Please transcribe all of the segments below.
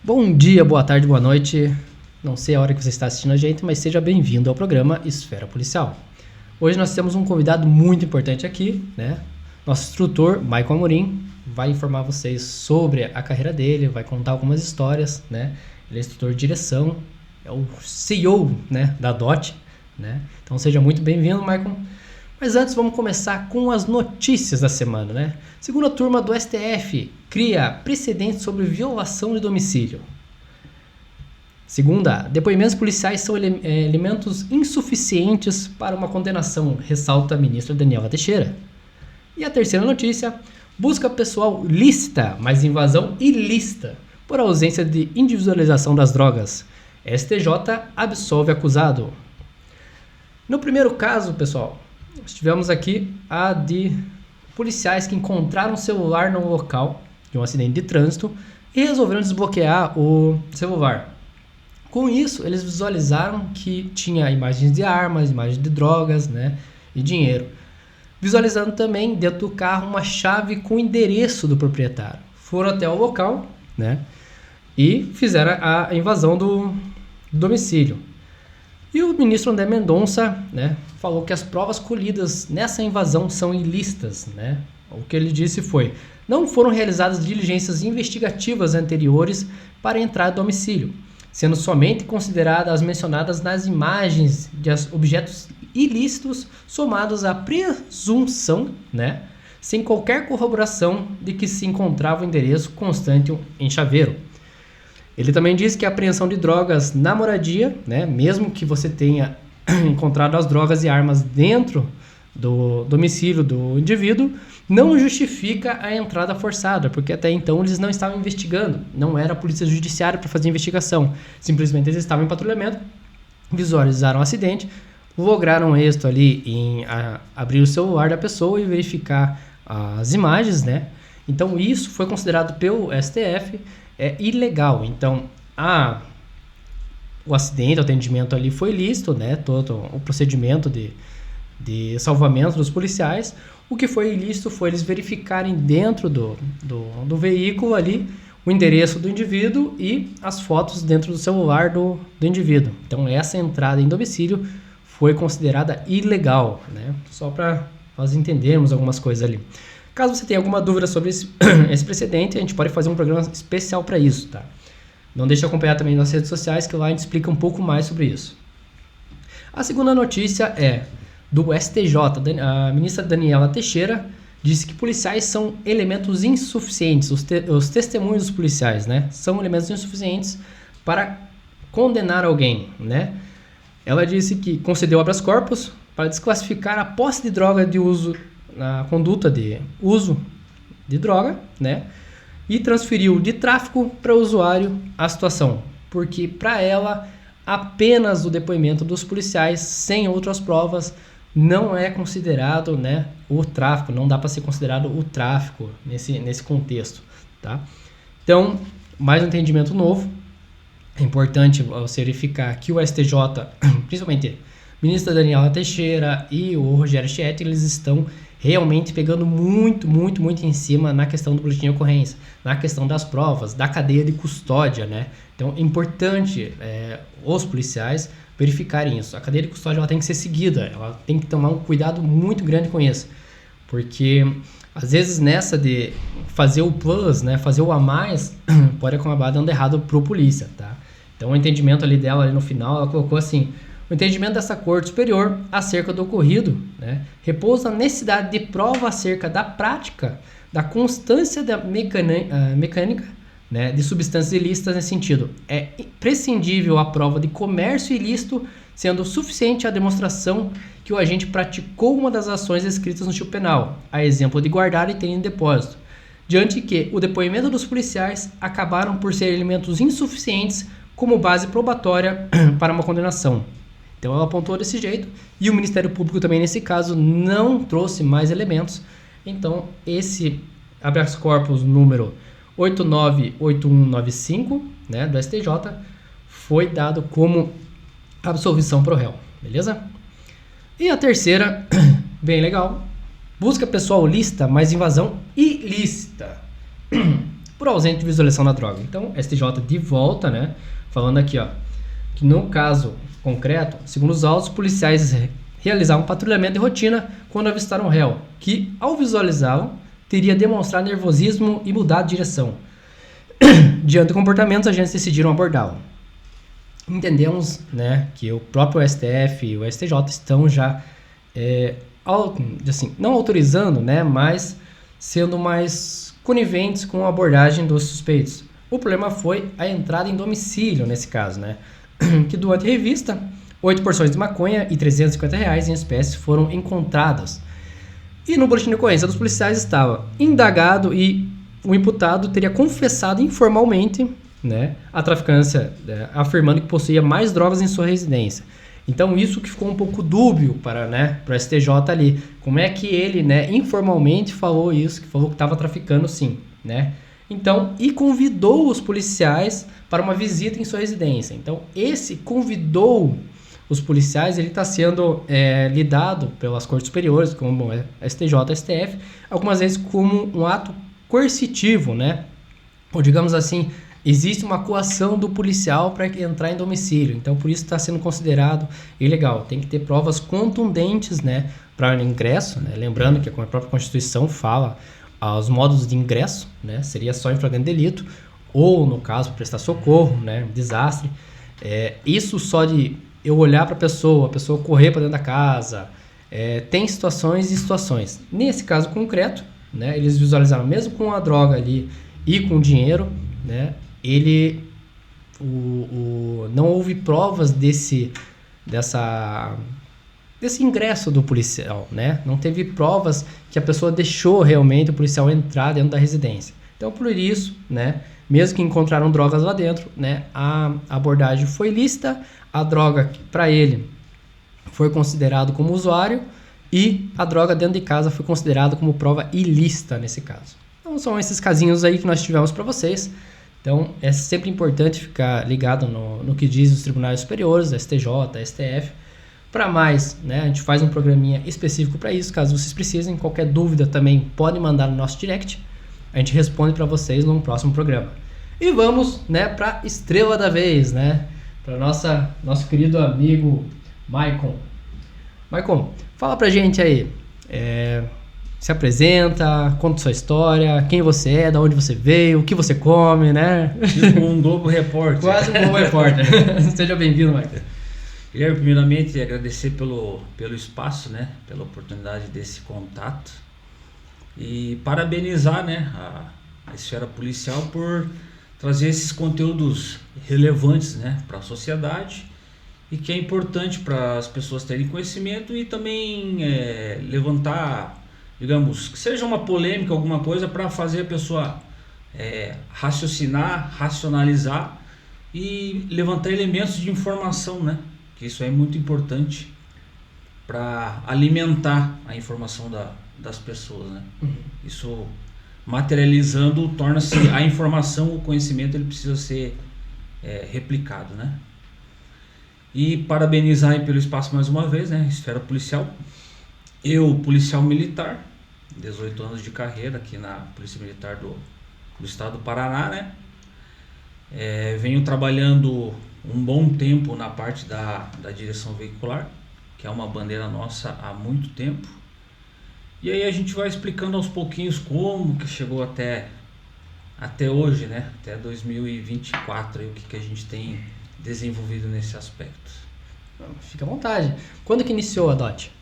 Bom dia, boa tarde, boa noite. Não sei a hora que você está assistindo a gente, mas seja bem-vindo ao programa Esfera Policial. Hoje nós temos um convidado muito importante aqui, né? Nosso instrutor, Michael Amorim, vai informar vocês sobre a carreira dele, vai contar algumas histórias, né? Ele é instrutor de direção, é o CEO, né, da DOT, né? Então seja muito bem-vindo, Michael. Mas antes vamos começar com as notícias da semana, né? Segunda turma do STF cria precedente sobre violação de domicílio. Segunda, depoimentos policiais são elementos insuficientes para uma condenação, ressalta a ministra Daniela Teixeira. E a terceira notícia, busca pessoal lícita, mas invasão ilícita, por ausência de individualização das drogas. STJ absolve acusado. No primeiro caso, pessoal, nós tivemos aqui a de policiais que encontraram um celular no local de um acidente de trânsito e resolveram desbloquear o celular. Com isso, eles visualizaram que tinha imagens de armas, imagens de drogas, né, e dinheiro. Visualizando também dentro do carro uma chave com o endereço do proprietário. Foram até o local, né, e fizeram a invasão do domicílio. E o ministro André Mendonça, né, falou que as provas colhidas nessa invasão são ilícitas, né? O que ele disse foi: não foram realizadas diligências investigativas anteriores para entrar no domicílio, sendo somente consideradas as mencionadas nas imagens de objetos ilícitos somados à presunção, né, sem qualquer corroboração de que se encontrava o endereço constante em chaveiro. Ele também disse que a apreensão de drogas na moradia, né, mesmo que você tenha encontrado as drogas e armas dentro do domicílio do indivíduo, não justifica a entrada forçada, porque até então eles não estavam investigando, não era a polícia judiciária para fazer investigação, simplesmente eles estavam em patrulhamento, visualizaram o acidente, lograram êxito ali em abrir o celular da pessoa e verificar as imagens, né? Então isso foi considerado pelo STF ilegal. Então o acidente, o atendimento ali foi lícito, né? Todo o procedimento de salvamento dos policiais. O que foi ilícito foi eles verificarem dentro do veículo ali o endereço do indivíduo e as fotos dentro do celular do indivíduo. Então essa entrada em domicílio foi considerada ilegal, né? Só para nós entendermos algumas coisas ali. Caso você tenha alguma dúvida sobre esse precedente, a gente pode fazer um programa especial para isso, tá? Não deixe de acompanhar também nas redes sociais, que lá a gente explica um pouco mais sobre isso. A segunda notícia é do STJ. A ministra Daniela Teixeira disse que policiais são elementos insuficientes, os testemunhos dos policiais, né, são elementos insuficientes para condenar alguém, né? Ela disse que concedeu habeas corpus para desclassificar a posse de droga de uso, na conduta de uso de droga, né, e transferiu de tráfico para o usuário a situação, porque para ela apenas o depoimento dos policiais sem outras provas não é considerado, né, o tráfico, não dá para ser considerado o tráfico nesse contexto, tá? Então, mais um entendimento novo. É importante você verificar que o STJ, principalmente a ministra Daniela Teixeira e o Rogério Schettini, eles estão realmente pegando muito em cima na questão do boletim de ocorrência, na questão das provas, da cadeia de custódia, né? Então é importante os policiais verificarem isso. A cadeia de custódia ela tem que ser seguida, ela tem que tomar um cuidado muito grande com isso, porque às vezes nessa de fazer o plus, né, fazer o a mais, pode acabar dando errado pro polícia, tá? Então o entendimento ali dela, ali no final, ela colocou assim: o entendimento dessa Corte Superior acerca do ocorrido, né, repousa na necessidade de prova acerca da prática, da constância da mecânica, né, de substâncias ilícitas nesse sentido. É prescindível a prova de comércio ilícito, sendo suficiente a demonstração que o agente praticou uma das ações escritas no tipo penal, a exemplo de guardar e ter em depósito, diante que o depoimento dos policiais acabaram por ser elementos insuficientes como base probatória para uma condenação. Então ela apontou desse jeito, e o Ministério Público também nesse caso não trouxe mais elementos. Então esse habeas corpus número 898195, né, do STJ, foi dado como absolvição pro réu, beleza? E a terceira, bem legal, busca pessoal lícita, mas invasão ilícita. por ausente de visualização da droga. Então, STJ de volta, né, falando aqui, ó, que no caso concreto, segundo os autos, policiais realizavam patrulhamento de rotina quando avistaram o réu, que, ao visualizá-lo, teria demonstrado nervosismo e mudado de direção. Diante do comportamento, os agentes decidiram abordá-lo. Entendemos, né, que o próprio STF e o STJ estão já, assim, não autorizando, né, mas sendo mais coniventes com a abordagem dos suspeitos. O problema foi a entrada em domicílio, nesse caso, né, que durante a revista, 8 porções de maconha e R$350 em espécie foram encontradas. E no boletim de ocorrência dos policiais estava indagado e o imputado teria confessado informalmente, né, a traficância, afirmando que possuía mais drogas em sua residência. Então isso que ficou um pouco dúbio para, né, o STJ ali. Como é que ele, né, informalmente falou isso, que falou que estava traficando sim, né? Então, e convidou os policiais para uma visita em sua residência. Então, esse convidou os policiais, ele está sendo lidado pelas cortes superiores, como STJ, STF, algumas vezes como um ato coercitivo, né? Ou digamos assim, existe uma coação do policial para entrar em domicílio. Então, por isso está sendo considerado ilegal. Tem que ter provas contundentes, né, para o ingresso, né? Lembrando que a própria Constituição fala os modos de ingresso, né? Seria só em flagrante delito, ou no caso, prestar socorro, né? Desastre. Isso só de eu olhar para a pessoa correr para dentro da casa. Tem situações e situações. Nesse caso concreto, né, eles visualizaram, mesmo com a droga ali e com o dinheiro, né, não houve provas desse ingresso do policial, né? Não teve provas que a pessoa deixou realmente o policial entrar dentro da residência. Então, por isso, né, mesmo que encontraram drogas lá dentro, né, a abordagem foi lícita, a droga para ele foi considerado como usuário e a droga dentro de casa foi considerada como prova ilícita nesse caso. Então, são esses casinhos aí que nós tivemos para vocês. Então, é sempre importante ficar ligado no que diz os tribunais superiores, STJ, STF. Para mais, né, a gente faz um programinha específico para isso, caso vocês precisem. Qualquer dúvida também podem mandar no nosso direct. A gente responde para vocês num próximo programa. E vamos, né, para estrela da vez, né, para nosso querido amigo Maicon. Maicon, fala pra gente aí, se apresenta, conta sua história, quem você é, de onde você veio, o que você come, né? Tipo um Globo Repórter. Quase um Globo Repórter. Seja bem-vindo, Maicon. Queria primeiramente agradecer pelo espaço, né, pela oportunidade desse contato e parabenizar, né, a esfera policial por trazer esses conteúdos relevantes, né, para a sociedade e que é importante para as pessoas terem conhecimento e também levantar, digamos, que seja uma polêmica, alguma coisa para fazer a pessoa raciocinar, racionalizar e levantar elementos de informação, né? Que isso é muito importante para alimentar a informação das pessoas, né? Uhum. Isso materializando torna-se a informação, o conhecimento, ele precisa ser replicado, né? E parabenizar aí pelo espaço mais uma vez, né? Esfera policial. Eu, policial militar, 18 anos de carreira aqui na Polícia Militar do Estado do Paraná, né? Venho trabalhando um bom tempo na parte da direção veicular, que é uma bandeira nossa há muito tempo. E aí a gente vai explicando aos pouquinhos como que chegou até hoje, né? Até 2024, aí, o que a gente tem desenvolvido nesse aspecto. Fica à vontade. Quando que iniciou a DOT?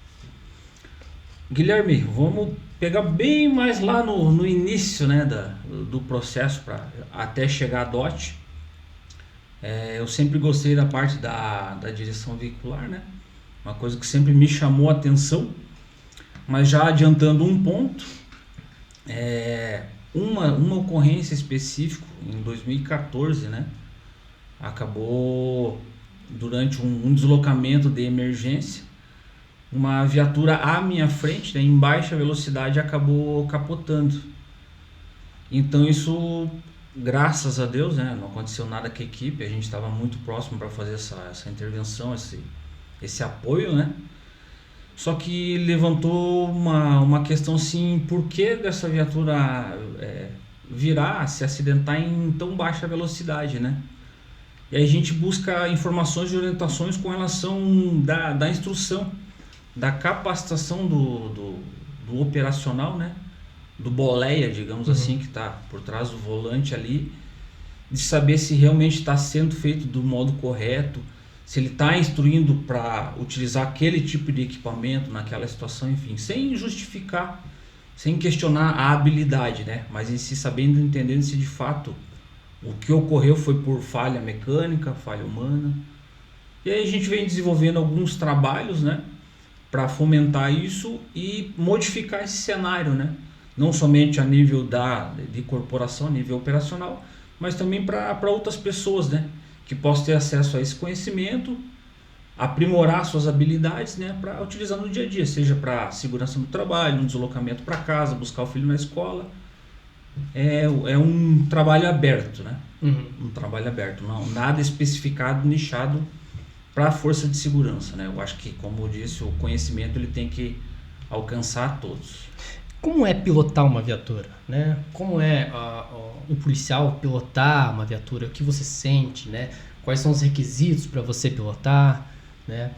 Guilherme, vamos pegar bem mais lá no início, né, do processo até chegar a DOT. Eu sempre gostei da parte da direção veicular, né? Uma coisa que sempre me chamou a atenção. Mas já adiantando um ponto, uma ocorrência específica em 2014, né? Acabou durante um deslocamento de emergência, uma viatura à minha frente, né, em baixa velocidade, acabou capotando. Então isso, graças a Deus, né, não aconteceu nada com a equipe, a gente estava muito próximo para fazer essa intervenção, esse apoio, né? Só que levantou uma questão assim, por que dessa viatura virar, se acidentar em tão baixa velocidade, né? E aí a gente busca informações e orientações com relação da instrução, da capacitação do operacional, né? Do boleia, digamos assim, que está por trás do volante ali, de saber se realmente está sendo feito do modo correto, se ele está instruindo para utilizar aquele tipo de equipamento naquela situação, enfim, sem justificar, sem questionar a habilidade, né? Mas em si sabendo, entendendo se de fato o que ocorreu foi por falha mecânica, falha humana. E aí a gente vem desenvolvendo alguns trabalhos, né, para fomentar isso e modificar esse cenário, né? Não somente a nível de corporação, a nível operacional, mas também para outras pessoas, né, que possam ter acesso a esse conhecimento, aprimorar suas habilidades, né, para utilizar no dia a dia, seja para segurança no trabalho, no deslocamento para casa, buscar o filho na escola. É um trabalho aberto, né? Um trabalho aberto, não nada especificado, nichado para a força de segurança, né? Eu acho que, como eu disse, o conhecimento ele tem que alcançar a todos. Como é pilotar uma viatura, né? Como é o policial pilotar uma viatura? O que você sente, né? Quais são os requisitos para você pilotar, né?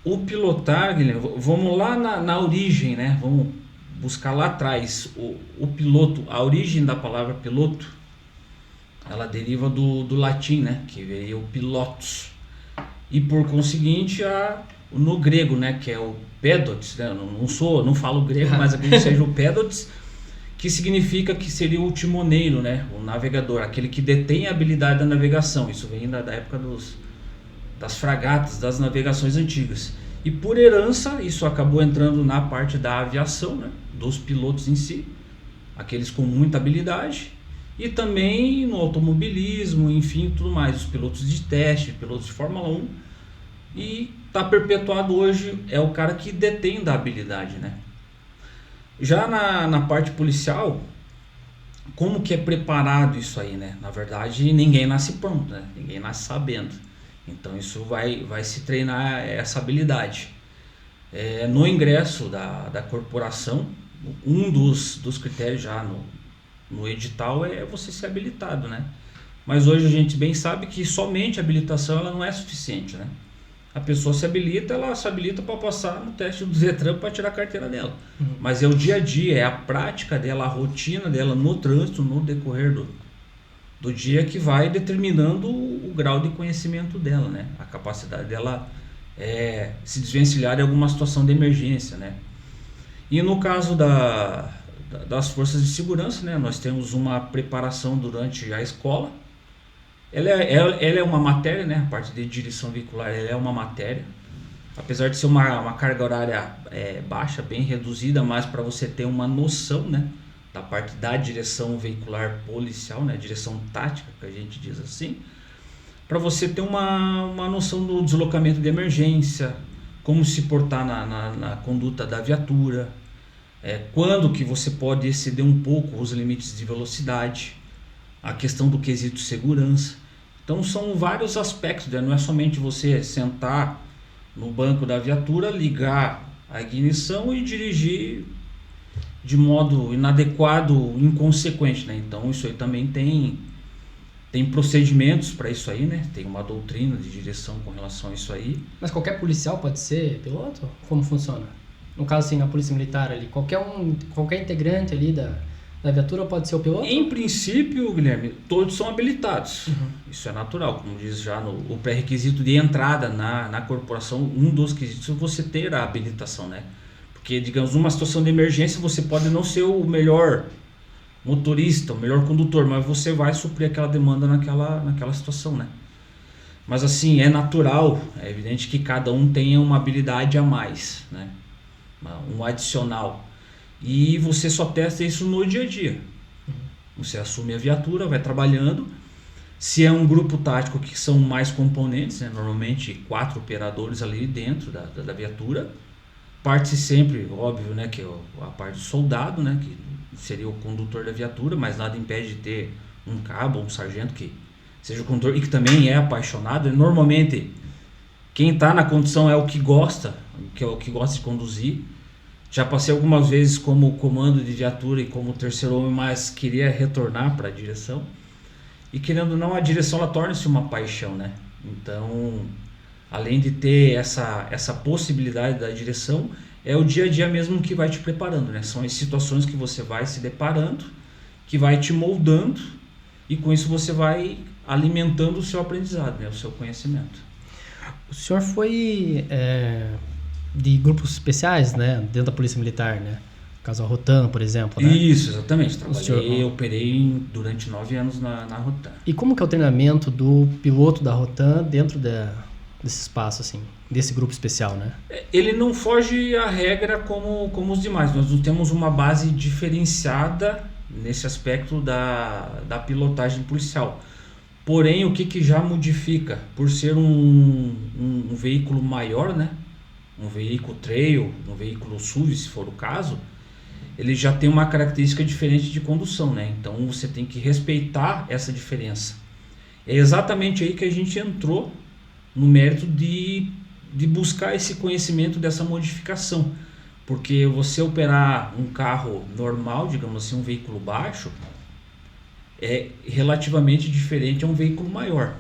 O pilotar, Guilherme, vamos lá na origem, né? Vamos buscar lá atrás. O piloto, a origem da palavra piloto, ela deriva do latim, né? Que veio pilotos. E por conseguinte, no grego, né? Que é o pedotes, né? Não falo grego, mas acredito que seja o pedotes, que significa que seria o timoneiro, né? O navegador, aquele que detém a habilidade da navegação. Isso vem da época das fragatas, das navegações antigas. E por herança, isso acabou entrando na parte da aviação, né? Dos pilotos em si, aqueles com muita habilidade, e também no automobilismo, enfim, tudo mais, os pilotos de teste, pilotos de Fórmula 1, e está perpetuado hoje, é o cara que detém da habilidade, né? Já na parte policial, como que é preparado isso aí, né? Na verdade, ninguém nasce pronto, né? Ninguém nasce sabendo. Então isso vai se treinar essa habilidade. No ingresso da corporação, um dos critérios já no edital é você ser habilitado, né? Mas hoje a gente bem sabe que somente a habilitação ela não é suficiente, né? A pessoa se habilita, ela se habilita para passar no teste do Detran para tirar a carteira dela. Mas é o dia a dia, é a prática dela, a rotina dela no trânsito, no decorrer do dia que vai determinando o grau de conhecimento dela, né? A capacidade dela se desvencilhar de alguma situação de emergência, né? E no caso das forças de segurança, né? Nós temos uma preparação durante a escola. Ela é uma matéria, né? A parte de direção veicular ela é uma matéria. Apesar de ser uma carga horária baixa, bem reduzida, mas para você ter uma noção, né? Da parte da direção veicular policial, né? Direção tática, que a gente diz assim, para você ter uma noção do deslocamento de emergência, como se portar na conduta da viatura, quando que você pode exceder um pouco os limites de velocidade, a questão do quesito segurança. Então são vários aspectos, né? Não é somente você sentar no banco da viatura, ligar a ignição e dirigir de modo inadequado, inconsequente, né? Então isso aí também tem procedimentos para isso aí, né? Tem uma doutrina de direção com relação a isso aí. Mas qualquer policial pode ser piloto? Como funciona? No caso, assim, na polícia militar ali, qualquer integrante ali da viatura pode ser o piloto? Em princípio, Guilherme, todos são habilitados. Isso é natural, como diz já o pré-requisito de entrada na corporação, um dos quesitos é você ter a habilitação, né? Porque, digamos, numa situação de emergência, você pode não ser o melhor motorista, o melhor condutor, mas você vai suprir aquela demanda naquela situação, né? Mas assim, é natural, é evidente que cada um tenha uma habilidade a mais, né? Um adicional. E você só testa isso no dia a dia. Você assume a viatura, vai trabalhando. Se é um grupo tático que são mais componentes, né? Normalmente 4 operadores ali dentro da viatura. Parte sempre, óbvio, né? Que é a parte do soldado, né? Que seria o condutor da viatura, mas nada impede de ter um cabo, um sargento que seja o condutor e que também é apaixonado. Normalmente quem está na condução é o que gosta de conduzir. Já passei algumas vezes como comando de viatura e como terceiro homem, mas queria retornar para a direção. E querendo ou não, a direção ela torna-se uma paixão, né? Então, além de ter essa possibilidade da direção, é o dia a dia mesmo que vai te preparando, né? São as situações que você vai se deparando, que vai te moldando, e com isso você vai alimentando o seu aprendizado, né? O seu conhecimento. O senhor foi de grupos especiais, né? Dentro da Polícia Militar, né? No caso, a Rotan, por exemplo, né? Isso, exatamente. Operei durante 9 anos na Rotan. E como que é o treinamento do piloto da Rotan dentro desse espaço, assim, desse grupo especial, né? Ele não foge à regra como os demais. Nós não temos uma base diferenciada nesse aspecto da pilotagem policial. Porém, o que já modifica? Por ser um veículo maior, né? Um veículo trail, um veículo SUV, se for o caso, ele já tem uma característica diferente de condução, né? Então você tem que respeitar essa diferença. É exatamente aí que a gente entrou no mérito de buscar esse conhecimento dessa modificação. Porque você operar um carro normal, digamos assim, um veículo baixo, é relativamente diferente a um veículo maior.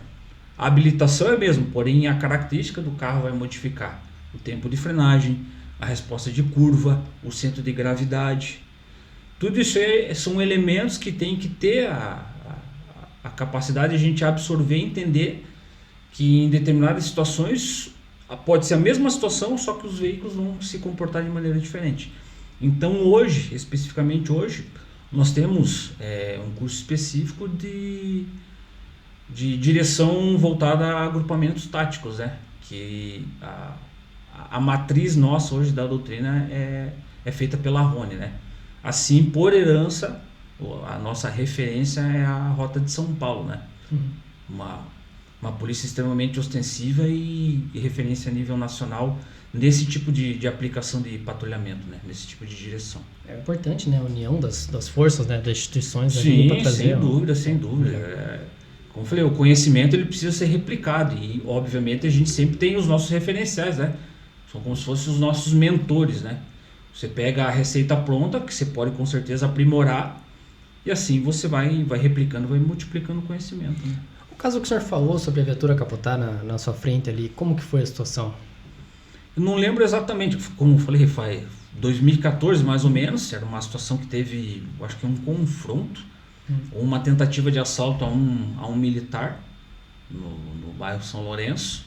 A habilitação é a mesma, porém a característica do carro vai modificar. O tempo de frenagem, a resposta de curva, o centro de gravidade. Tudo isso são elementos que tem que ter a capacidade de a gente absorver e entender que em determinadas situações pode ser a mesma situação, só que os veículos vão se comportar de maneira diferente. Então hoje, especificamente hoje, nós temos um curso específico de direção voltada a agrupamentos táticos, né? Que a matriz nossa hoje da doutrina é feita pela Rony, né? Assim, por herança, a nossa referência é a Rota de São Paulo, né? Uma polícia extremamente ostensiva e referência a nível nacional nesse tipo de aplicação de patrulhamento, né? Nesse tipo de direção. É importante, né? A união das forças, né? Das instituições. Sim, ali trazer sem dúvida. Como eu falei, o conhecimento ele precisa ser replicado e, obviamente, a gente sempre tem os nossos referenciais, né? São como se fossem os nossos mentores, né? Você pega a receita pronta, que você pode com certeza aprimorar, e assim você vai replicando, vai multiplicando o conhecimento, né? O caso que o senhor falou sobre a viatura capotar na sua frente ali, como que foi a situação? Eu não lembro exatamente, como eu falei, foi 2014 mais ou menos, era uma situação que teve, eu acho que um confronto, ou uma tentativa de assalto a um militar no bairro São Lourenço,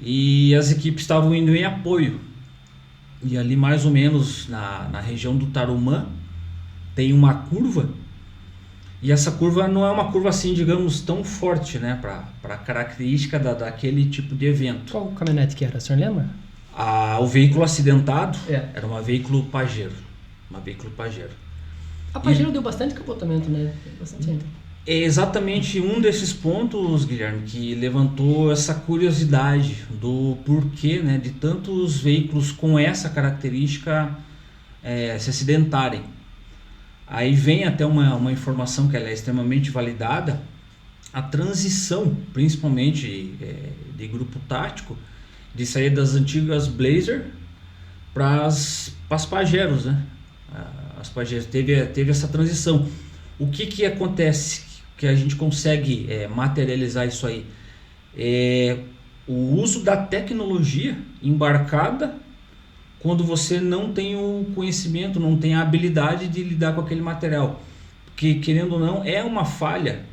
e as equipes estavam indo em apoio. E ali mais ou menos na região do Tarumã tem uma curva, e essa curva não é uma curva assim, digamos, tão forte, né, para a característica daquele tipo de evento. Qual caminhonete que era, o senhor lembra? O veículo acidentado era um veículo Pajero. A Pajero deu bastante capotamento, né? Bastante ainda. É exatamente um desses pontos, Guilherme, que levantou essa curiosidade do porquê, né, de tantos veículos com essa característica se acidentarem. Aí vem até uma informação que ela é extremamente validada, a transição, principalmente de grupo tático, de sair das antigas Blazer para as Pajeros, né? As Pajeros teve essa transição. O que acontece? Que a gente consegue materializar isso aí o uso da tecnologia embarcada quando você não tem o conhecimento, não tem a habilidade de lidar com aquele material, porque querendo ou não é uma falha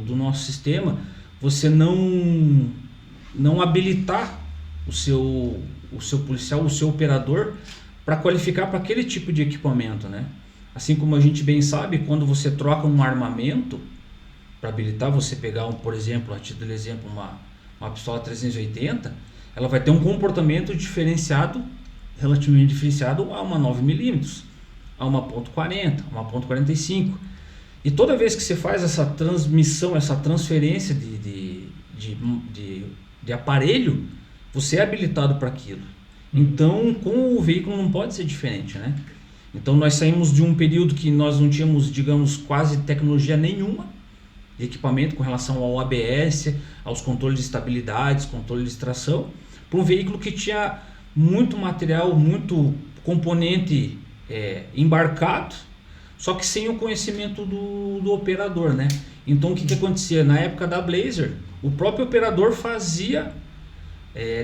do nosso sistema você não habilitar o seu policial, o seu operador para qualificar para aquele tipo de equipamento, né? Assim como a gente bem sabe, quando você troca um armamento para habilitar, você pegar, por exemplo, a título de exemplo, uma pistola 380, ela vai ter um comportamento diferenciado, relativamente diferenciado a uma 9mm, a uma .40, uma .45. E toda vez que você faz essa transmissão, essa transferência de aparelho, você é habilitado para aquilo. Então, com o veículo não pode ser diferente, né? Então, nós saímos de um período que nós não tínhamos, digamos, quase tecnologia nenhuma de equipamento com relação ao ABS, aos controles de estabilidade, controle de tração, para um veículo que tinha muito material, muito componente embarcado, só que sem o conhecimento do operador, né? Então o que acontecia? Na época da Blazer, o próprio operador fazia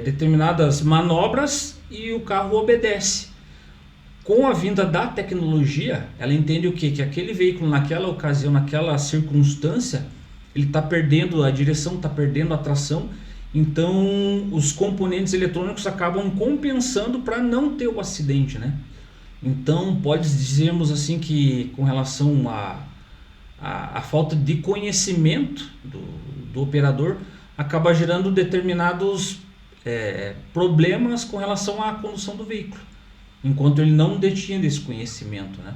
determinadas manobras e o carro obedece. Com a vinda da tecnologia, ela entende o quê? Que aquele veículo naquela ocasião, naquela circunstância, ele está perdendo a direção, está perdendo a tração. Então os componentes eletrônicos acabam compensando para não ter o acidente, né? Então pode dizermos assim que com relação a falta de conhecimento do operador acaba gerando determinados problemas com relação à condução do veículo, enquanto ele não detinha desse conhecimento, né?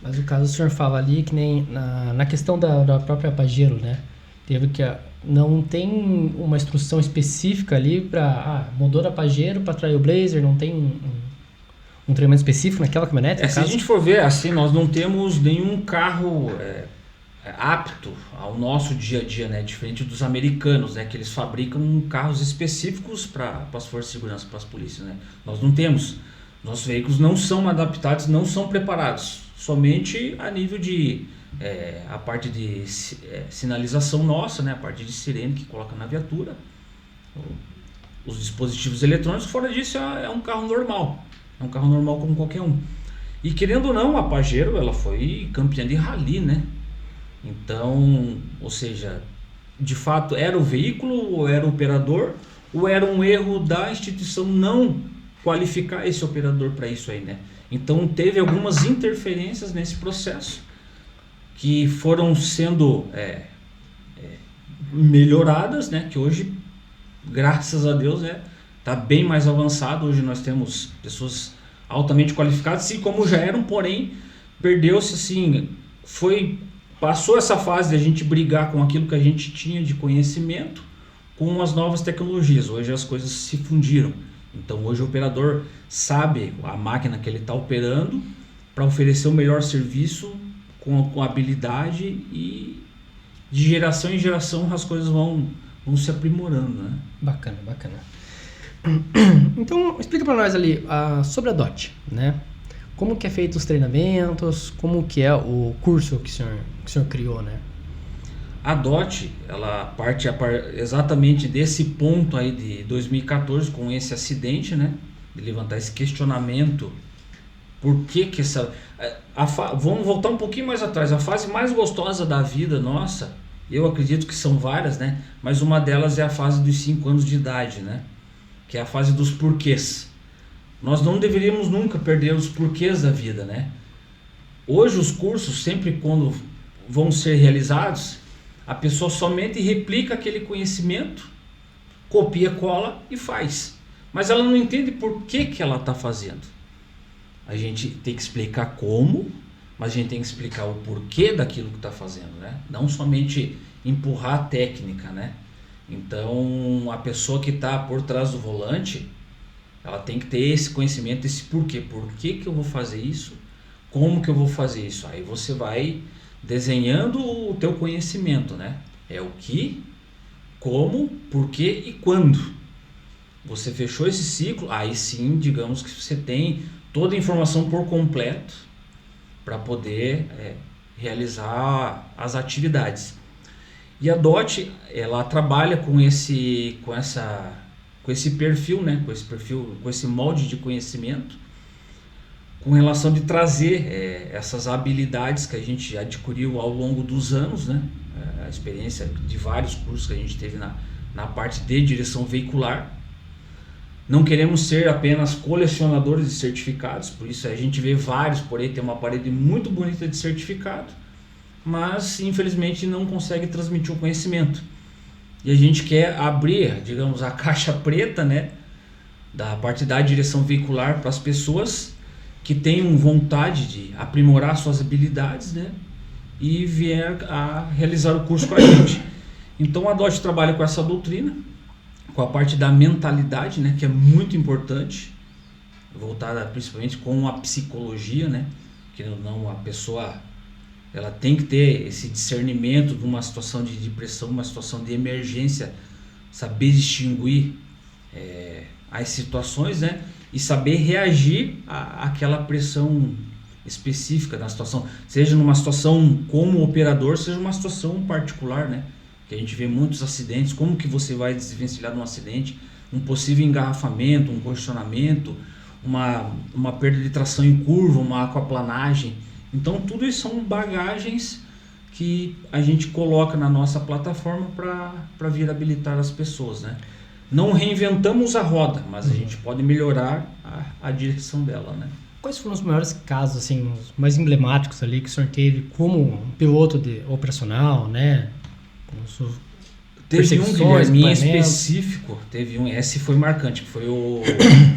Mas o caso o senhor fala ali que nem na questão da própria Pajero, né? Teve que não tem uma instrução específica ali para motor da Pajero para Trailblazer, não tem um treinamento específico naquela caminhonete? Se a gente for ver assim, nós não temos nenhum carro apto ao nosso dia a dia, né? Diferente dos americanos, né? Que eles fabricam carros específicos para as forças de segurança, para as polícias, né? Nós não temos. Nossos veículos não são adaptados, não são preparados. Somente a nível de a parte de sinalização nossa, né? A parte de sirene que coloca na viatura, os dispositivos eletrônicos. Fora disso é um carro normal, é um carro normal como qualquer um. E querendo ou não, a Pajero ela foi campeã de rally, né? Então, ou seja, de fato era o veículo ou era o operador, ou era um erro da instituição não qualificar esse operador para isso aí, né? Então teve algumas interferências nesse processo que foram sendo melhoradas, né? Que hoje, graças a Deus, tá bem mais avançado. Hoje nós temos pessoas altamente qualificadas, assim como já eram, porém perdeu-se assim, passou essa fase de a gente brigar com aquilo que a gente tinha de conhecimento com as novas tecnologias. Hoje as coisas se fundiram. Então hoje o operador sabe a máquina que ele está operando para oferecer o melhor serviço com habilidade, e de geração em geração as coisas vão se aprimorando, né? Bacana. Então explica para nós ali sobre a DOT, né? Como que é feito os treinamentos, como que é o curso que o senhor criou, né? A DOT, ela parte exatamente desse ponto aí de 2014, com esse acidente, né? De levantar esse questionamento. Por que essa... Vamos voltar um pouquinho mais atrás. A fase mais gostosa da vida nossa, eu acredito que são várias, né? Mas uma delas é a fase dos 5 anos de idade, né? Que é a fase dos porquês. Nós não deveríamos nunca perder os porquês da vida, né? Hoje os cursos, sempre quando vão ser realizados, a pessoa somente replica aquele conhecimento, copia, cola e faz. Mas ela não entende por que ela está fazendo. A gente tem que explicar como, mas a gente tem que explicar o porquê daquilo que está fazendo, né? Não somente empurrar a técnica, né? Então a pessoa que está por trás do volante, ela tem que ter esse conhecimento, esse porquê. Por que eu vou fazer isso? Como que eu vou fazer isso? Aí você vai desenhando o teu conhecimento, né? É o que, como, porquê e quando. Você fechou esse ciclo, aí sim, digamos que você tem toda a informação por completo para poder realizar as atividades. E a DOT, ela trabalha com esse perfil, né? Com esse molde de conhecimento, com relação de trazer essas habilidades que a gente adquiriu ao longo dos anos, né? A experiência de vários cursos que a gente teve na parte de direção veicular. Não queremos ser apenas colecionadores de certificados, por isso a gente vê vários, porém tem uma parede muito bonita de certificado, mas infelizmente não consegue transmitir o conhecimento. E a gente quer abrir, digamos, a caixa preta, né, da parte da direção veicular para as pessoas que tenham vontade de aprimorar suas habilidades, né, e vier a realizar o curso com a gente. Então a DOT trabalha com essa doutrina, com a parte da mentalidade, né, que é muito importante, voltada principalmente com a psicologia, né, que não, a pessoa ela tem que ter esse discernimento de uma situação de depressão, uma situação de emergência, saber distinguir às situações, né? E saber reagir àquela pressão específica da situação, seja numa situação como operador, seja uma situação particular, né? Que a gente vê muitos acidentes, como que você vai desvencilhar de um acidente, um possível engarrafamento, um congestionamento, uma perda de tração em curva, uma aquaplanagem. Então tudo isso são bagagens que a gente coloca na nossa plataforma para vir habilitar as pessoas, né? Não reinventamos a roda, mas a gente pode melhorar a direção dela, né? Quais foram os maiores casos, assim, os mais emblemáticos ali que o senhor teve como um piloto de operacional, né? Teve um, Guilherme, em específico, esse foi marcante, que foi o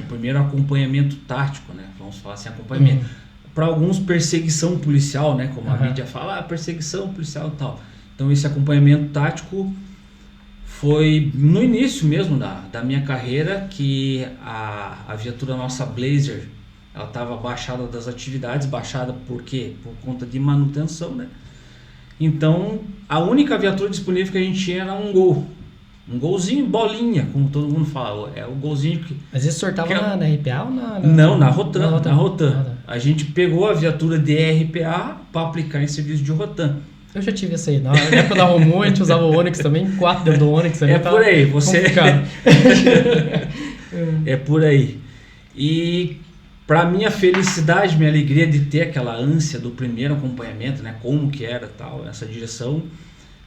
primeiro acompanhamento tático, né? Vamos falar assim, acompanhamento. Para alguns, perseguição policial, né? Como a mídia fala, perseguição policial e tal. Então, esse acompanhamento tático foi no início mesmo da minha carreira, que a viatura nossa Blazer, ela estava baixada das atividades. Baixada por quê? Por conta de manutenção, né? Então, a única viatura disponível que a gente tinha era um Gol. Um golzinho, bolinha, como todo mundo fala. É o golzinho que... Mas esse senhor estava na RPA ou na... Não, na Rotan. A gente pegou a viatura de RPA para aplicar em serviço de Rotan. Eu já tive essa aí. Na época da Romu, a gente usava o Onix também, 4 dentro do Onix. É por aí, você... É por aí. E... para minha felicidade, minha alegria de ter aquela ânsia do primeiro acompanhamento, né, como que era tal, essa direção,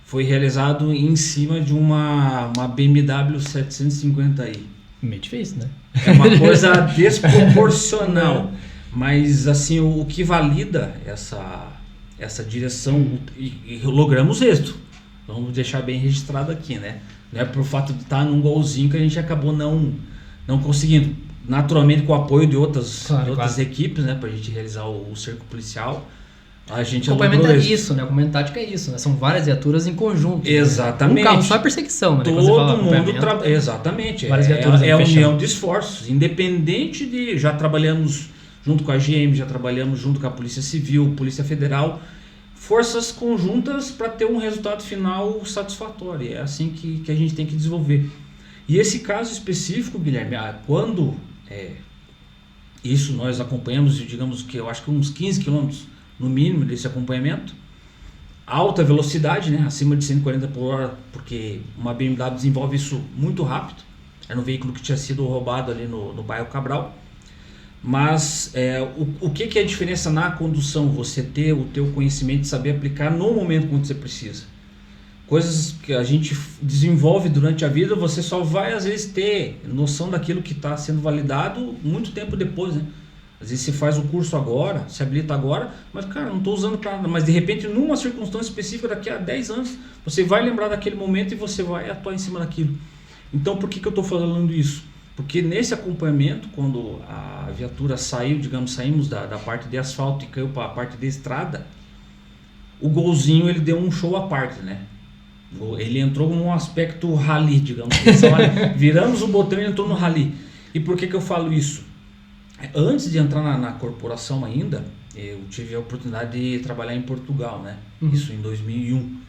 foi realizado em cima de uma BMW 750i. Meio difícil, né? É uma coisa desproporcional, mas assim, o que valida essa direção, e logramos êxito, vamos deixar bem registrado aqui, né? Não é por fato de estar num golzinho que a gente acabou não conseguindo. Naturalmente, com o apoio de outras equipes, né, para a gente realizar o cerco policial, a gente acompanhamento é isso, né? O acompanhamento tático é isso, né? São várias viaturas em conjunto. Exatamente. Né? Um carro só é perseguição, né? Todo mundo Exatamente. Várias viaturas é união de esforços. Independente de... Já trabalhamos junto com a GM, já trabalhamos junto com a Polícia Civil, Polícia Federal. Forças conjuntas para ter um resultado final satisfatório. É assim que a gente tem que desenvolver. E esse caso específico, Guilherme, quando... isso nós acompanhamos, digamos que eu acho que uns 15 quilômetros no mínimo desse acompanhamento, alta velocidade, né, acima de 140 por hora, porque uma BMW desenvolve isso muito rápido. Era um veículo que tinha sido roubado ali no bairro Cabral. Mas o que é a diferença na condução? Você ter o teu conhecimento e saber aplicar no momento quando você precisa. Coisas que a gente desenvolve durante a vida, você só vai às vezes ter noção daquilo que está sendo validado muito tempo depois, né? Às vezes você faz o curso agora, se habilita agora, mas cara, não estou usando para nada. Mas de repente, numa circunstância específica, daqui a 10 anos, você vai lembrar daquele momento e você vai atuar em cima daquilo. Então, por que eu estou falando isso? Porque nesse acompanhamento, quando a viatura saiu, digamos, saímos da parte de asfalto e caiu para a parte de estrada, o golzinho ele deu um show à parte, né? Ele entrou num aspecto rally, digamos. Viramos o botão e entrou no rally. E por que eu falo isso? Antes de entrar na corporação ainda, eu tive a oportunidade de trabalhar em Portugal, né? Isso em 2001.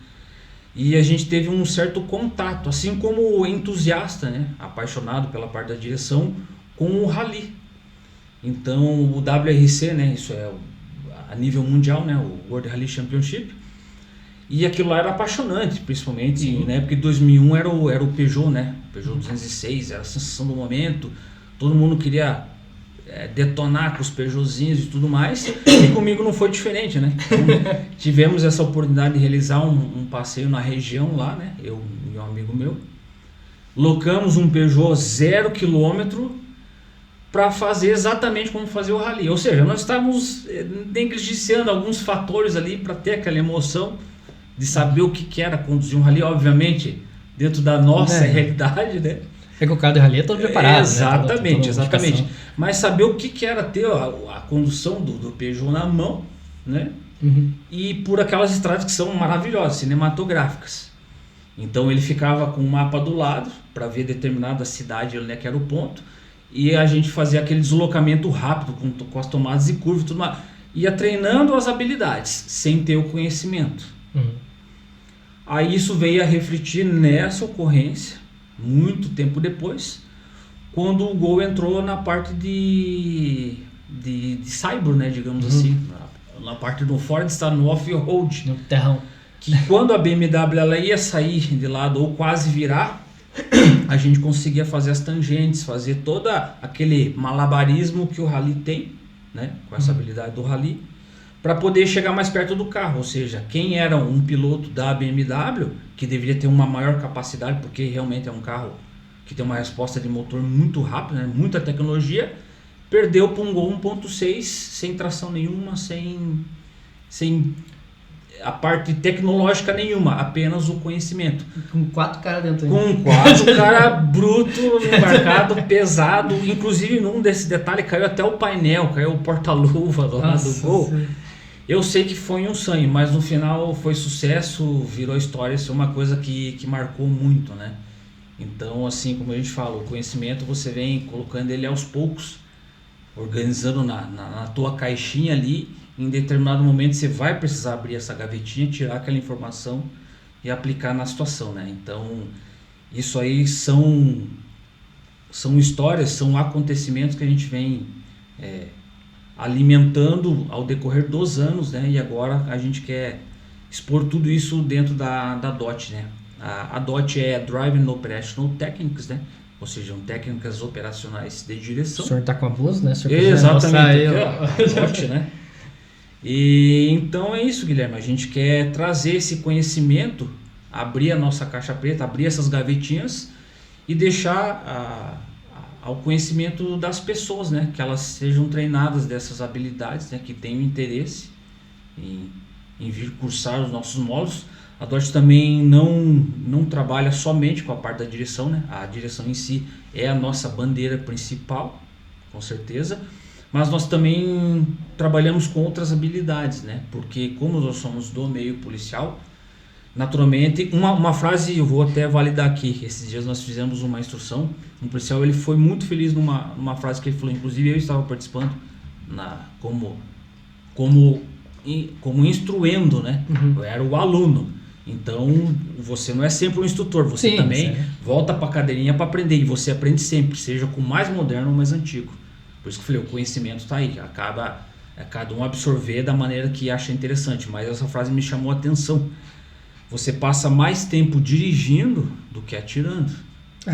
E a gente teve um certo contato, assim como entusiasta, né? Apaixonado pela parte da direção, com o rally. Então o WRC, né? Isso é a nível mundial, né? O World Rally Championship. E aquilo lá era apaixonante, principalmente na época de 2001 era o Peugeot, né? O Peugeot 206, era a sensação do momento. Todo mundo queria detonar com os Peugeotzinhos e tudo mais. E comigo não foi diferente, né? Então, tivemos essa oportunidade de realizar um passeio na região lá, né? Eu e um amigo meu. Locamos um Peugeot 0 km para fazer exatamente como fazer o rally. Ou seja, nós estávamos negligenciando alguns fatores ali para ter aquela emoção de saber o que era conduzir um rally, obviamente, dentro da nossa realidade, né? É que o carro de rally é todo preparado, exatamente, né? Exatamente. Mas saber o que era ter a condução do Peugeot na mão, né? E por aquelas estradas que são maravilhosas, cinematográficas. Então ele ficava com o mapa do lado para ver determinada cidade, né, que era o ponto, e a gente fazia aquele deslocamento rápido com as tomadas e curvas e tudo mais. Ia treinando as habilidades sem ter o conhecimento. Aí isso veio a refletir nessa ocorrência muito tempo depois, quando o Gol entrou na parte de cyber, né, digamos assim, na parte do Ford está no off-road. No terrão. Que quando a BMW ela ia sair de lado ou quase virar, a gente conseguia fazer as tangentes, fazer todo aquele malabarismo que o Rally tem, né, com essa habilidade do Rally, para poder chegar mais perto do carro. Ou seja, quem era um piloto da BMW, que deveria ter uma maior capacidade, porque realmente é um carro que tem uma resposta de motor muito rápida, né, muita tecnologia, perdeu para um Gol 1.6 sem tração nenhuma, sem a parte tecnológica nenhuma, apenas o conhecimento. Com 4 caras dentro. Com 4 cara bruto, embarcado, pesado. Inclusive, num desse detalhe, caiu até o painel, caiu o porta-luva do lado do Gol. Sim. Eu sei que foi um sonho, mas no final foi sucesso, virou história. Isso é uma coisa que marcou muito, né? Então, assim, como a gente fala, o conhecimento você vem colocando ele aos poucos, organizando na tua caixinha ali. Em determinado momento você vai precisar abrir essa gavetinha, tirar aquela informação e aplicar na situação, né? Então, isso aí são histórias, são acontecimentos que a gente vem alimentando ao decorrer dos anos, né? E agora a gente quer expor tudo isso dentro da DOT, né? A DOT é Driving Operational Techniques, né? Ou seja, técnicas operacionais de direção. O senhor está com a blusa, né? Exatamente, a DOT, né? E então é isso, Guilherme, a gente quer trazer esse conhecimento, abrir a nossa caixa preta, abrir essas gavetinhas e deixar ao conhecimento das pessoas, né, que elas sejam treinadas dessas habilidades, né, que tenham interesse em vir cursar os nossos módulos. A DOT também não trabalha somente com a parte da direção, né, a direção em si é a nossa bandeira principal, com certeza. Mas nós também trabalhamos com outras habilidades, né? Porque como nós somos do meio policial, naturalmente, uma frase eu vou até validar aqui. Esses dias nós fizemos uma instrução, um policial ele foi muito feliz numa frase que ele falou, inclusive eu estava participando como instruendo, né? Eu era o aluno. Então, você não é sempre um instrutor, você também volta para a cadeirinha para aprender, e você aprende sempre, seja com o mais moderno ou mais antigo. Por isso que eu falei, o conhecimento está aí, acaba cada um absorver da maneira que acha interessante, mas essa frase me chamou a atenção. Você passa mais tempo dirigindo do que atirando.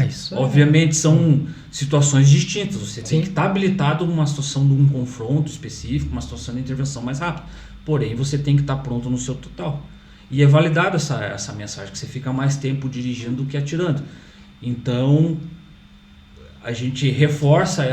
Isso obviamente são situações distintas, você tem que estar habilitado numa situação de um confronto específico, uma situação de intervenção mais rápida, porém você tem que estar pronto no seu total. E é validada essa mensagem, que você fica mais tempo dirigindo do que atirando. Então, a gente reforça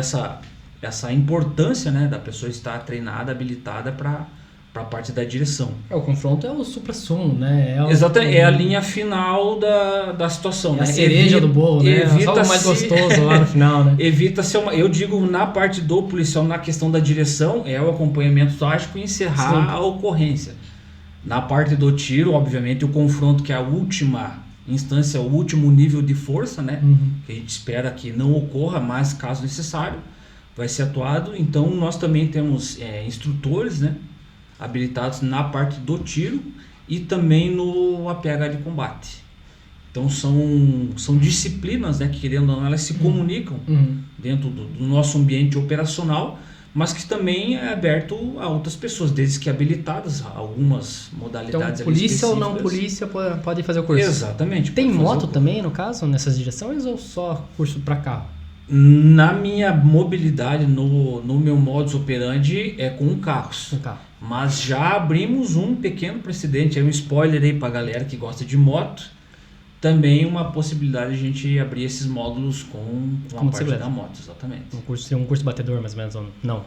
essa importância, né, da pessoa estar treinada, habilitada para a parte da direção. O confronto é o supra-sumo, né? Exatamente, é a linha final da situação. É, né? A cereja do bolo, né? Só o mais gostoso lá no final, né? Evita-se eu digo, na parte do policial, na questão da direção, é o acompanhamento tático e encerrar a ocorrência. Na parte do tiro, obviamente, o confronto, que é a última instância, o último nível de força, né? Que a gente espera que não ocorra, mas caso necessário, vai ser atuado. Então nós também temos instrutores, né, habilitados na parte do tiro e também no APH de combate. Então são disciplinas, né, que querendo ou não elas se comunicam dentro do nosso ambiente operacional, mas que também é aberto a outras pessoas, desde que habilitadas a algumas modalidades. Então polícia ou não polícia podem fazer o curso? Exatamente. Tem moto também, no caso, nessas direções, ou só curso para carro? Na minha mobilidade, no meu modus operandi, é com carros. Mas já abrimos um pequeno precedente, um spoiler aí pra galera que gosta de moto. Também uma possibilidade de a gente abrir esses módulos com a parte da moto, exatamente. Um curso batedor, mais ou menos, ou não?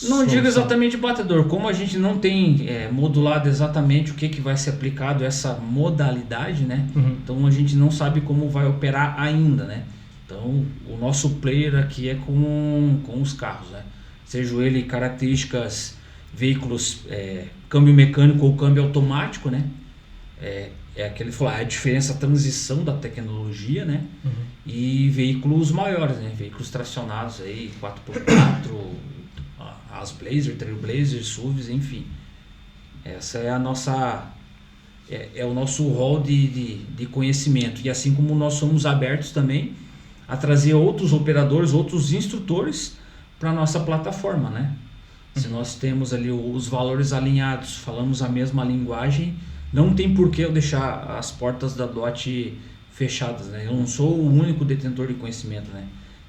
Não digo exatamente batedor. Como a gente não tem modulado exatamente o que vai ser aplicado, essa modalidade, né? Então a gente não sabe como vai operar ainda, né? Então, o nosso player aqui é com os carros, né? Seja ele características, veículos, câmbio mecânico ou câmbio automático, né? É aquele a diferença, a transição da tecnologia, né? E veículos maiores, né? Veículos tracionados aí, 4x4, as Blazer, Trailblazer, SUVs, enfim. Essa é a nossa... É o nosso rol de conhecimento. E assim como nós somos abertos também a trazer outros operadores, outros instrutores para a nossa plataforma, né? Se nós temos ali os valores alinhados, falamos a mesma linguagem, não tem por que eu deixar as portas da DOT fechadas, né? Eu não sou o único detentor de conhecimento, né?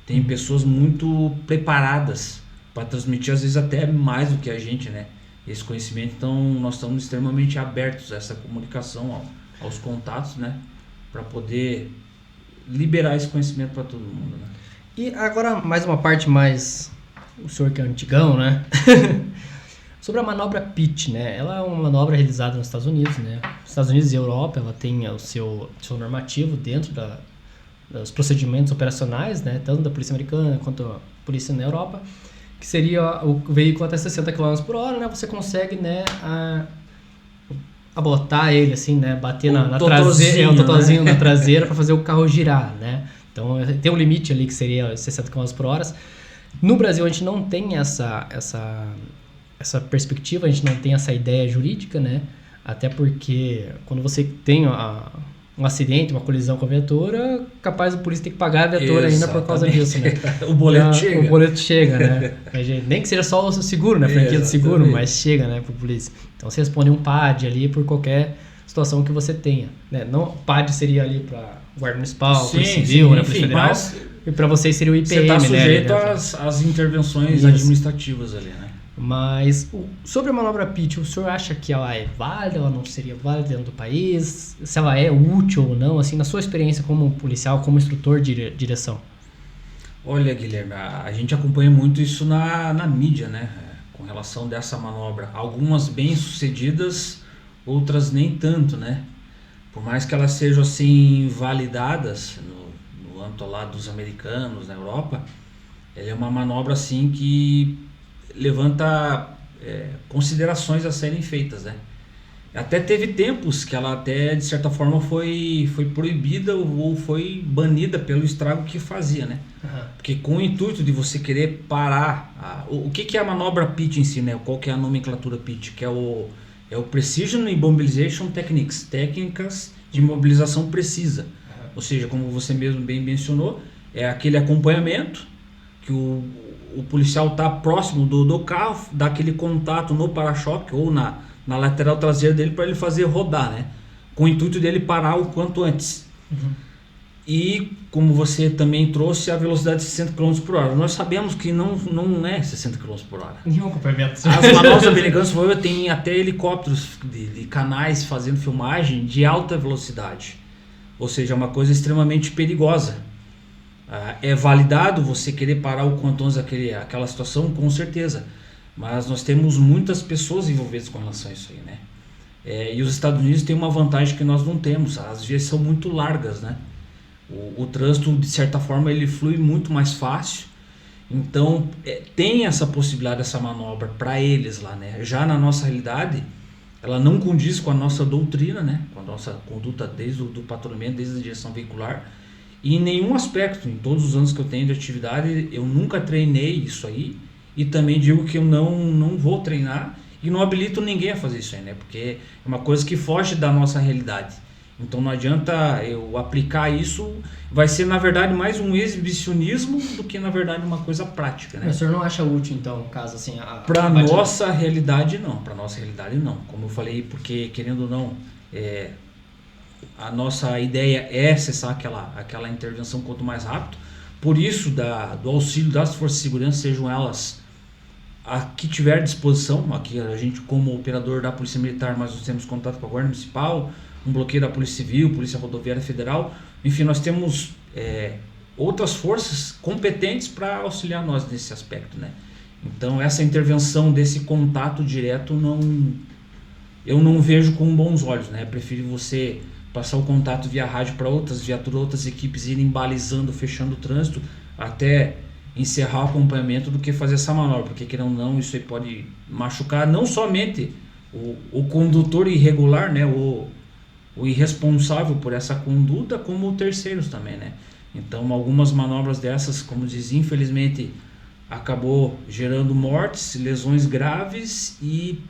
Tem pessoas muito preparadas para transmitir, às vezes até mais do que a gente, né? Esse conhecimento. Então nós estamos extremamente abertos a essa comunicação, aos contatos, né? Para poder liberar esse conhecimento para todo mundo, né? E agora mais uma parte mais... O senhor que é antigão, né? Sobre a manobra PIT, né? Ela é uma manobra realizada nos Estados Unidos, né? Nos Estados Unidos e Europa, ela tem o seu normativo dentro dos procedimentos operacionais, né? Tanto da polícia americana quanto a polícia na Europa, que seria o veículo até 60 km por hora, né? Você consegue, né, abotar ele, assim, né? Bater na traseira, totozinho, né? Na traseira para fazer o carro girar, né? Então tem um limite ali que seria 60 km por hora. No Brasil a gente não tem essa perspectiva, a gente não tem essa ideia jurídica, né? Até porque quando você tem um acidente, uma colisão com a viatura, capaz do polícia ter que pagar a viatura ainda por causa disso, né? O boleto chega, né? Nem que seja só o seguro, né? A franquia do seguro, mas chega, né, pro polícia. Então você responde um PAD ali por qualquer situação que você tenha, né? Não, PAD seria ali para guarda municipal, polícia civil, né, polícia federal. E para vocês seria o IPM, você está sujeito né? às intervenções administrativas ali, né? Mas sobre a manobra PIT, o senhor acha que ela é válida, ela não seria válida dentro do país? Se ela é útil ou não, assim, na sua experiência como policial, como instrutor de direção? Olha, Guilherme, a gente acompanha muito isso na mídia, né? Com relação dessa manobra. Algumas bem sucedidas, outras nem tanto, né? Por mais que elas sejam assim validadas no âmbito lá dos americanos, na Europa, ela é uma manobra assim que levanta considerações a serem feitas, né? Até teve tempos que ela até de certa forma foi proibida ou foi banida pelo estrago que fazia, né? Uhum. Porque com o intuito de você querer parar o que é a manobra PIT em si, né? Qual que é a nomenclatura PIT? Que é o Precision Immobilization Techniques, técnicas de imobilização precisa. Ou seja, como você mesmo bem mencionou, é aquele acompanhamento que o policial está próximo do carro, dá aquele contato no para-choque ou na lateral traseira dele para ele fazer rodar, né? Com o intuito dele parar o quanto antes. Uhum. E como você também trouxe a velocidade de 60 km por hora. Nós sabemos que não é 60 km por hora. Nenhum acompanhamento. As manobras americanas tem até helicópteros de canais fazendo filmagem de alta velocidade. Ou seja, é uma coisa extremamente perigosa. É validado você querer parar o quanto antes aquela situação, com certeza. Mas nós temos muitas pessoas envolvidas com relação a isso aí, né? E os Estados Unidos têm uma vantagem que nós não temos. As vias são muito largas, né? O trânsito, de certa forma, ele flui muito mais fácil. Então, tem essa possibilidade, essa manobra para eles lá, né? Já na nossa realidade, ela não condiz com a nossa doutrina, né? Com a nossa conduta desde o patrulhamento, desde a direção veicular. E em nenhum aspecto, em todos os anos que eu tenho de atividade, eu nunca treinei isso aí. E também digo que eu não vou treinar e não habilito ninguém a fazer isso aí, né? Porque é uma coisa que foge da nossa realidade. Então não adianta eu aplicar isso, vai ser na verdade mais um exibicionismo do que na verdade uma coisa prática, né? Mas o senhor não acha útil então, no caso assim, para nossa realidade não, como eu falei, porque querendo ou não, a nossa ideia é acessar aquela intervenção quanto mais rápido. Por isso do auxílio das forças de segurança, sejam elas a que tiver disposição. Aqui a gente, como operador da Polícia Militar, nós temos contato com a Guarda Municipal, um bloqueio da Polícia Civil, Polícia Rodoviária Federal, enfim, nós temos outras forças competentes para auxiliar nós nesse aspecto, né? Então essa intervenção desse contato direto eu não vejo com bons olhos, né? Prefiro você passar o contato via rádio para outras viaturas, outras equipes irem balizando, fechando o trânsito até encerrar o acompanhamento do que fazer essa manobra, porque querendo ou não, isso aí pode machucar não somente o condutor irregular, né? O irresponsável por essa conduta, como terceiros também, né? Então algumas manobras dessas, como diz, infelizmente acabou gerando mortes, lesões graves e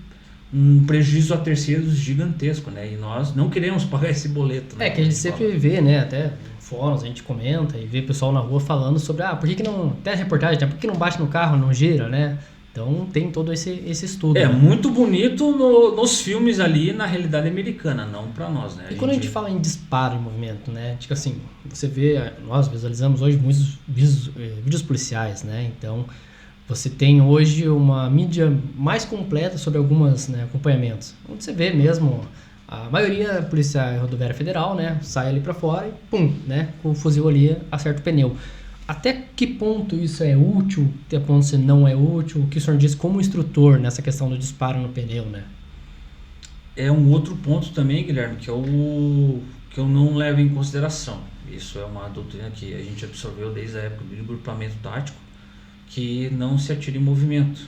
um prejuízo a terceiros gigantesco, né? E nós não queremos pagar esse boleto, né? Que a gente sempre vê, né? Até fóruns, a gente comenta e vê pessoal na rua falando sobre, por que não, até reportagem, né? Por que não bate no carro, não gira, né? Então tem todo esse estudo. É né? muito bonito nos filmes ali, na realidade americana, não para nós, né? E quando a gente fala em disparo em movimento, né? Tipo assim, você vê, nós visualizamos hoje muitos vídeos policiais, né? Então, você tem hoje uma mídia mais completa sobre alguns, né, acompanhamentos. Onde você vê mesmo, a maioria policial rodoviária federal, né? Sai ali para fora e pum, né? Com o fuzil ali, acerta o pneu. Até que ponto isso é útil, até que ponto isso não é útil? O que o senhor diz como instrutor nessa questão do disparo no pneu, né? É um outro ponto também, Guilherme, que eu não levo em consideração. Isso é uma doutrina que a gente absorveu desde a época do grupamento tático, que não se atira em movimento.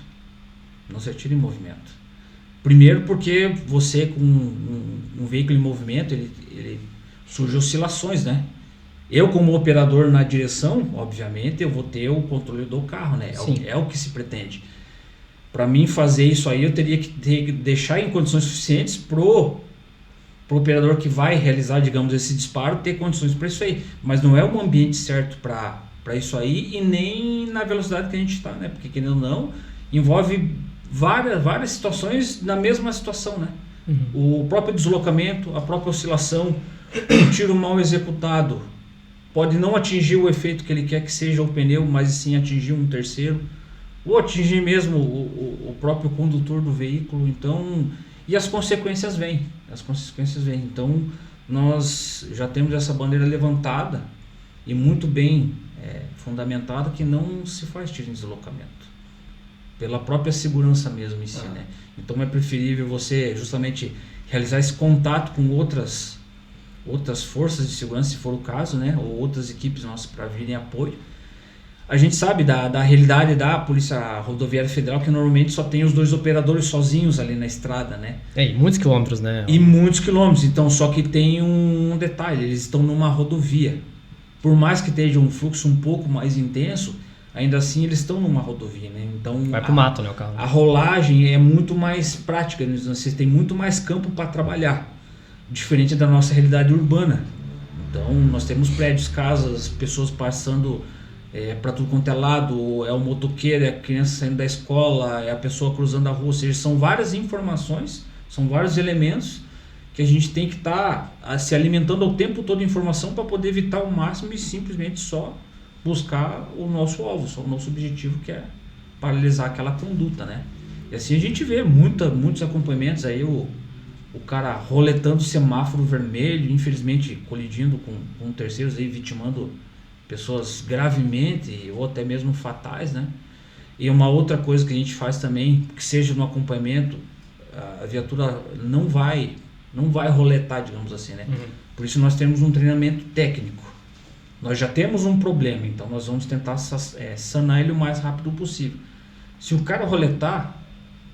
Não se atira em movimento. Primeiro porque você com um veículo em movimento, ele surge oscilações, né? Eu, como operador na direção, obviamente, eu vou ter o controle do carro, né? É o que se pretende. Para mim fazer isso aí, eu teria que deixar em condições suficientes pro operador que vai realizar, digamos, esse disparo, ter condições para isso aí. Mas não é o ambiente certo para isso aí e nem na velocidade que a gente está, né? Porque, querendo ou não, envolve várias situações na mesma situação, né? O próprio deslocamento, a própria oscilação, um tiro mal executado pode não atingir o efeito que ele quer que seja o pneu, mas sim atingir um terceiro, ou atingir mesmo o próprio condutor do veículo. Então, e as consequências vêm. Então, nós já temos essa bandeira levantada e muito bem fundamentada, que não se faz tiro em deslocamento, pela própria segurança mesmo em si, né? Então é preferível você justamente realizar esse contato com outras forças de segurança, se for o caso, né? Ou outras equipes nossas para virem apoio. A gente sabe da realidade da Polícia Rodoviária Federal, que normalmente só tem os 2 operadores sozinhos ali na estrada, né? E muitos quilômetros, né? E muitos quilômetros. Então, só que tem um detalhe, eles estão numa rodovia. Por mais que esteja um fluxo um pouco mais intenso, ainda assim eles estão numa rodovia, né? Então, vai pro mato, né, o carro. A rolagem é muito mais prática, você tem muito mais campo para trabalhar, diferente da nossa realidade urbana. Então, nós temos prédios, casas, pessoas passando para tudo quanto é lado, é o motoqueiro, é a criança saindo da escola, é a pessoa cruzando a rua, ou seja, são várias informações, são vários elementos que a gente tem que estar se alimentando ao tempo todo de informação para poder evitar o máximo e simplesmente só buscar o nosso alvo, só o nosso objetivo, que é paralisar aquela conduta, né? E assim a gente vê muitos acompanhamentos aí, o cara roletando o semáforo vermelho, infelizmente colidindo com terceiros aí, vitimando pessoas gravemente ou até mesmo fatais, né? E uma outra coisa que a gente faz também, que seja no acompanhamento, a viatura não vai roletar, digamos assim, né? Por isso nós temos um treinamento técnico. Nós já temos um problema, então nós vamos tentar sanar ele o mais rápido possível. Se o cara roletar,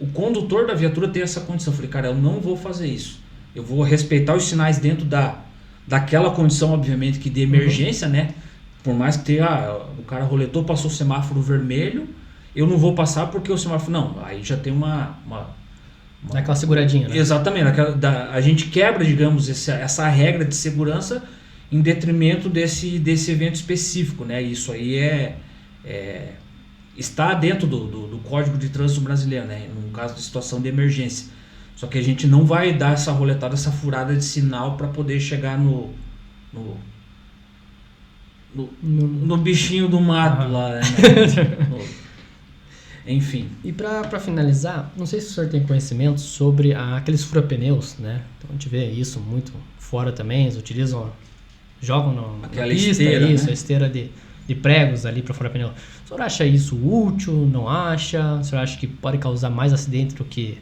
o condutor da viatura tem essa condição. Eu falei, cara, eu não vou fazer isso. Eu vou respeitar os sinais dentro daquela condição, obviamente, que de emergência, né? Por mais que tenha, o cara roletou, passou o semáforo vermelho, eu não vou passar porque o semáforo... Não, aí já tem Dá aquela seguradinha, né? Exatamente. A gente quebra, digamos, essa regra de segurança em detrimento desse evento específico, né? Isso aí está dentro do Código de Trânsito Brasileiro, né? No caso de situação de emergência. Só que a gente não vai dar essa roletada, essa furada de sinal para poder chegar no bichinho do mato lá, né? Enfim. E para finalizar, não sei se o senhor tem conhecimento sobre aqueles fura-pneus, né? Então a gente vê isso muito fora também, eles utilizam, jogam na pista, esteira, isso, né? A esteira de pregos ali para furar pneu. O senhor acha isso útil? Não acha? O senhor acha que pode causar mais acidente do que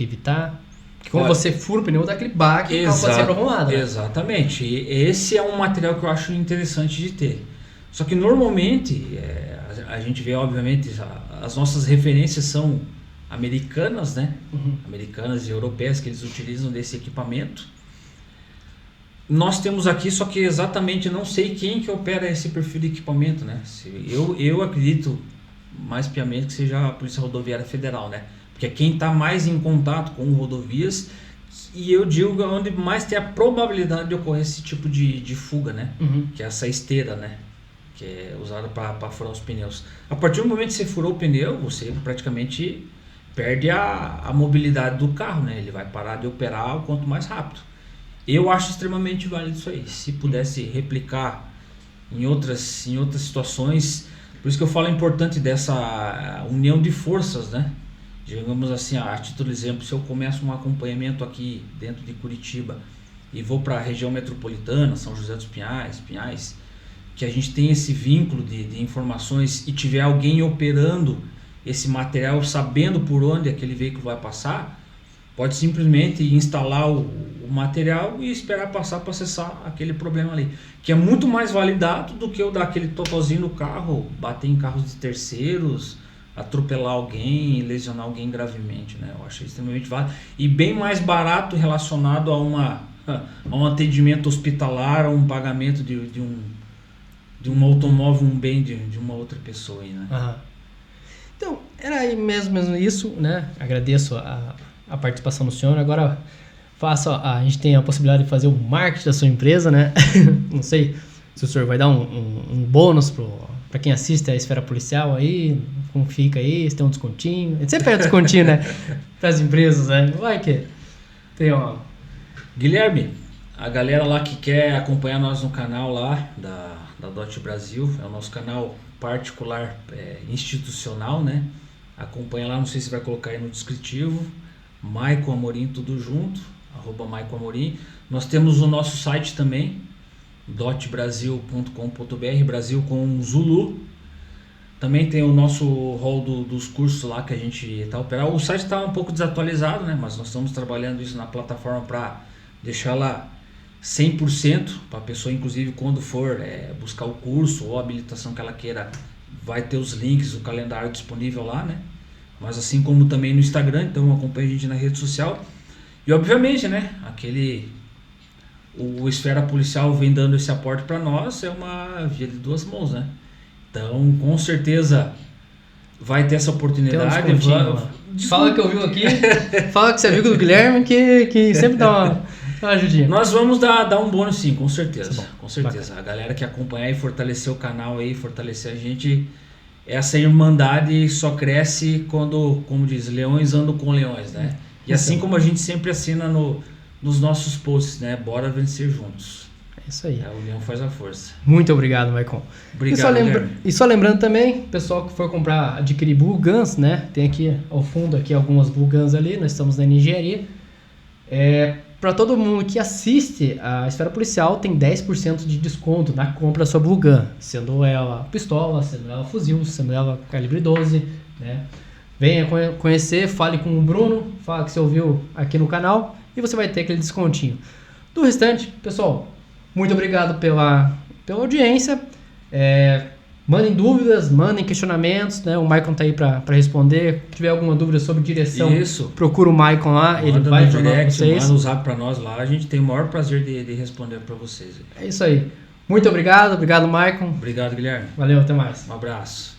evitar? Porque quando você fura o pneu, dá aquele baque e o carro pode ser arrumado. Né? Exatamente. E esse é um material que eu acho interessante de ter. Só que normalmente a gente vê, obviamente, as nossas referências são americanas, né? Americanas e europeias, que eles utilizam desse equipamento. Nós temos aqui, só que exatamente não sei quem que opera esse perfil de equipamento, né? Eu acredito mais piamente que seja a Polícia Rodoviária Federal, né? Porque é quem está mais em contato com rodovias, E eu digo onde mais tem a probabilidade de ocorrer esse tipo de fuga, né? Que é essa esteira, né? Que é usada para furar os pneus. A partir do momento que você furou o pneu, você praticamente perde a mobilidade do carro, né? Ele vai parar de operar o quanto mais rápido. Eu acho extremamente válido isso aí. Se pudesse replicar em outras situações, por isso que eu falo importante dessa união de forças, né? Digamos assim, a título de exemplo, se eu começo um acompanhamento aqui dentro de Curitiba e vou para a região metropolitana, São José dos Pinhais, que a gente tem esse vínculo de informações e tiver alguém operando esse material, sabendo por onde aquele veículo vai passar, pode simplesmente instalar o material e esperar passar para acessar aquele problema ali, que é muito mais validado do que eu dar aquele totozinho no carro, bater em carros de terceiros, atropelar alguém, lesionar alguém gravemente, né? Eu achei extremamente válido e bem mais barato relacionado a um atendimento hospitalar, a um pagamento de um automóvel, um bem de uma outra pessoa aí, né? Então, era aí mesmo isso, né? Agradeço a participação do senhor. Agora a gente tem a possibilidade de fazer o marketing da sua empresa, né? Não sei se o senhor vai dar um bônus para quem assiste a Esfera Policial aí, como fica aí, se tem um descontinho. A gente sempre pega descontinho, né? Para as empresas, né? Vai que tem uma... Guilherme, a galera lá que quer acompanhar nós no canal lá da DOT Brasil, é o nosso canal particular institucional, né? Acompanha lá, não sei se vai colocar aí no descritivo, Maicon Amorim, tudo junto, @Maicon Amorim. Nós temos o nosso site também, dotbrasil.com.br, Brasil com Zulu. Também tem o nosso hall dos cursos lá que a gente está operando. O site está um pouco desatualizado, né? Mas nós estamos trabalhando isso na plataforma para deixá-la 100% para a pessoa, inclusive quando for buscar o curso ou a habilitação que ela queira, vai ter os links, o calendário disponível lá, né? Mas assim como também no Instagram, então acompanha a gente na rede social. E obviamente, né, o Esfera Policial vem dando esse aporte para nós, é uma via de duas mãos, né? Então, com certeza vai ter essa oportunidade. Fala que ouviu aqui, fala que você viu do Guilherme, que sempre dá uma ajudinha. Nós vamos dar um bônus sim, com certeza. Tá bom, com certeza. Bacana. A galera que acompanhar e fortalecer o canal aí, fortalecer a gente, essa irmandade só cresce quando, como diz, leões andam com leões, né? E assim como a gente sempre assina nos nossos posts, né? Bora vencer juntos. É isso aí. A união faz a força. Muito obrigado, Maicon. Obrigado, e só lembrando também, pessoal que for adquirir Blue Guns, né? Tem aqui ao fundo algumas Blue Guns ali, nós estamos na engenharia. Para todo mundo que assiste a Esfera Policial, tem 10% de desconto na compra da sua Blue Gun, sendo ela pistola, sendo ela fuzil, sendo ela calibre 12, né? Venha conhecer, fale com o Bruno, fala que você ouviu aqui no canal e você vai ter aquele descontinho. Do restante, pessoal, muito obrigado pela audiência. Mandem dúvidas, mandem questionamentos, né? O Maicon tá aí para responder. Se tiver alguma dúvida sobre direção, procura o Maicon lá, manda ele vai no direct, vocês. manda o zap para nós lá, a gente tem o maior prazer de responder para vocês. É isso aí. Muito obrigado, Maicon. Obrigado, Guilherme. Valeu, até mais. Um abraço.